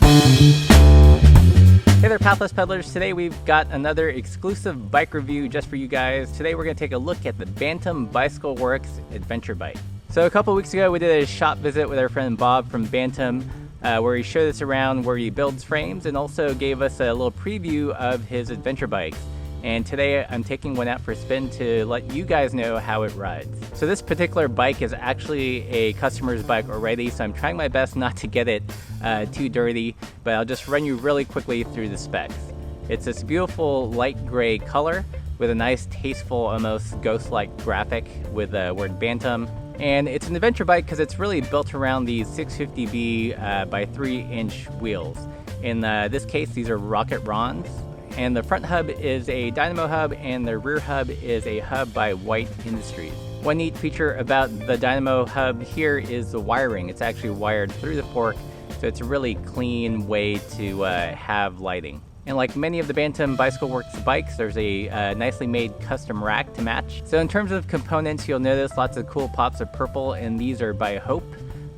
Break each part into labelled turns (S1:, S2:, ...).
S1: Hey there, Pathless Peddlers. Today we've got another exclusive bike review just for you guys. Today we're going to take a look at the Bantam Bicycle Works adventure bike. So a couple weeks ago we did a shop visit with our friend Bob from Bantam where he showed us around where he builds frames and also gave us a little preview of his adventure bikes. And today I'm taking one out for a spin to let you guys know how it rides. So this particular bike is actually a customer's bike already, so I'm trying my best not to get it too dirty, but I'll just run you really quickly through the specs. It's this beautiful light gray color with a nice tasteful, almost ghost-like graphic with the word Bantam. And it's an adventure bike because it's really built around these 650B by 3-inch wheels. In this case, these are Rocket Rons. And the front hub is a Dynamo hub and the rear hub is a hub by White Industries. One neat feature about the Dynamo hub here is the wiring. It's actually wired through the fork, so it's a really clean way to have lighting. And like many of the Bantam Bicycle Works bikes, there's a nicely made custom rack to match. So in terms of components, you'll notice lots of cool pops of purple, and these are by Hope.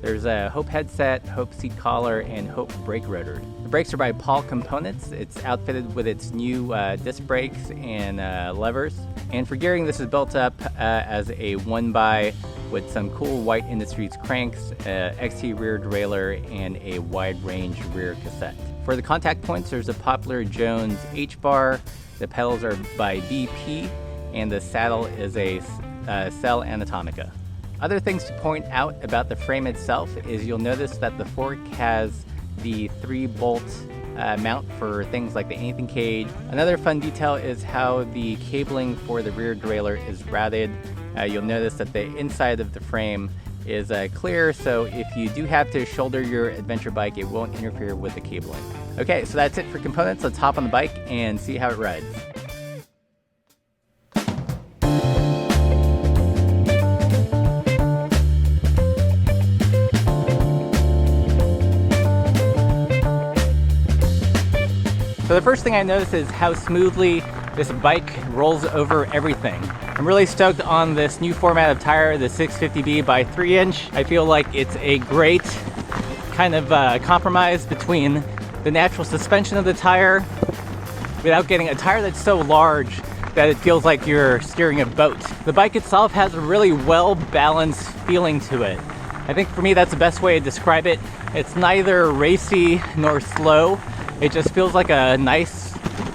S1: There's a Hope headset, Hope seat collar, and Hope brake rotor. The brakes are by Paul Components. It's outfitted with its new disc brakes and levers. And for gearing, this is built up as a 1x with some cool White Industries cranks, XT rear derailleur, and a wide range rear cassette. For the contact points, there's a popular Jones H-bar. The pedals are by BP, and the saddle is a Cell Anatomica. Other things to point out about the frame itself is you'll notice that the fork has the 3-bolt mount for things like the anything cage. Another fun detail is how the cabling for the rear derailleur is routed. You'll notice that the inside of the frame is clear, so if you do have to shoulder your adventure bike, it won't interfere with the cabling. Okay, so that's it for components. Let's hop on the bike and see how it rides. So the first thing I notice is how smoothly this bike rolls over everything. I'm really stoked on this new format of tire, the 650B by 3-inch. I feel like it's a great kind of compromise between the natural suspension of the tire without getting a tire that's so large that it feels like you're steering a boat. The bike itself has a really well-balanced feeling to it. I think for me that's the best way to describe it. It's neither racy nor slow. It just feels like a nice,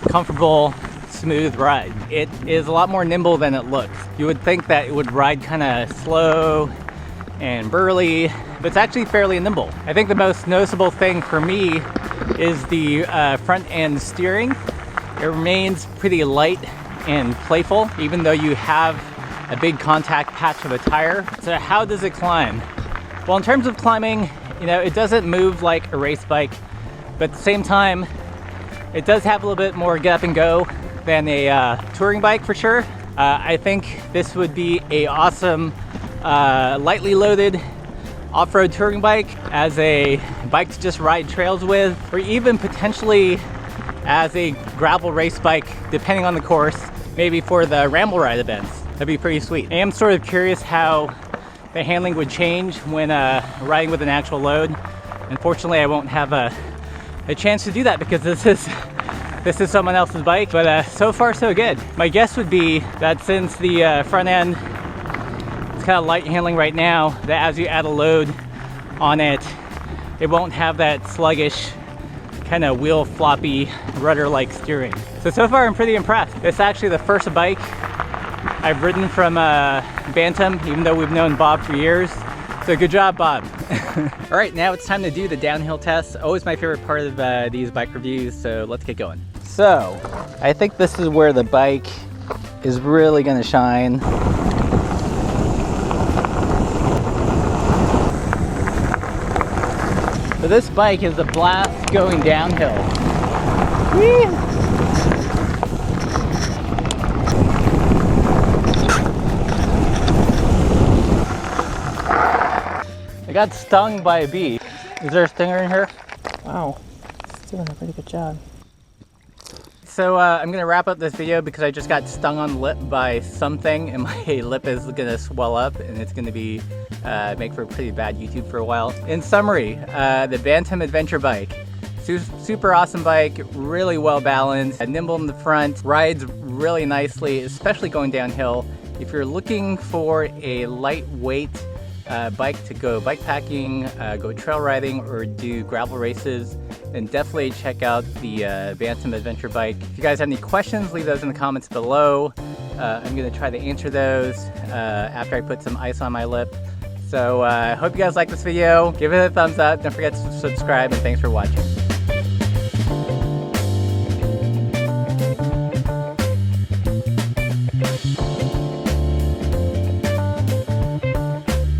S1: comfortable, smooth ride. It is a lot more nimble than it looks. You would think that it would ride kind of slow and burly, but it's actually fairly nimble. I think the most noticeable thing for me is the front end steering. It remains pretty light and playful, even though you have a big contact patch of a tire. So how does it climb? Well, in terms of climbing, it doesn't move like a race bike, but at the same time, it does have a little bit more get up and go than a touring bike for sure. I think this would be a awesome lightly loaded off-road touring bike, as a bike to just ride trails with, or even potentially as a gravel race bike, depending on the course, maybe for the Ramble Ride events. That'd be pretty sweet. I am sort of curious how the handling would change when riding with an actual load. Unfortunately, I won't have a chance to do that because this is someone else's bike, but so far so good. My guess would be that since the front end is kind of light handling right now, that as you add a load on it, it won't have that sluggish kind of wheel floppy rudder-like steering. So far I'm pretty impressed. It's actually the first bike I've ridden from Bantam, even though we've known Bob for years. So good job, Bob. All right, now it's time to do the downhill test. Always my favorite part of these bike reviews, so let's get going. So, I think this is where the bike is really gonna shine. So this bike is a blast going downhill. Whee! I got stung by a bee. Is there a stinger in here?
S2: Wow, it's doing a pretty good job.
S1: So I'm gonna wrap up this video because I just got stung on the lip by something and my lip is gonna swell up and it's gonna be make for a pretty bad YouTube for a while. In summary, the Bantam adventure bike, Super awesome bike, really well balanced, nimble in the front, rides really nicely, especially going downhill. If you're looking for a lightweight bike to go bikepacking, go trail riding, or do gravel races, then definitely check out the Bantam adventure bike. If you guys have any questions, leave those in the comments below. I'm gonna try to answer those after I put some ice on my lip. So I hope you guys like this video. Give it a thumbs up. Don't forget to subscribe, and thanks for watching.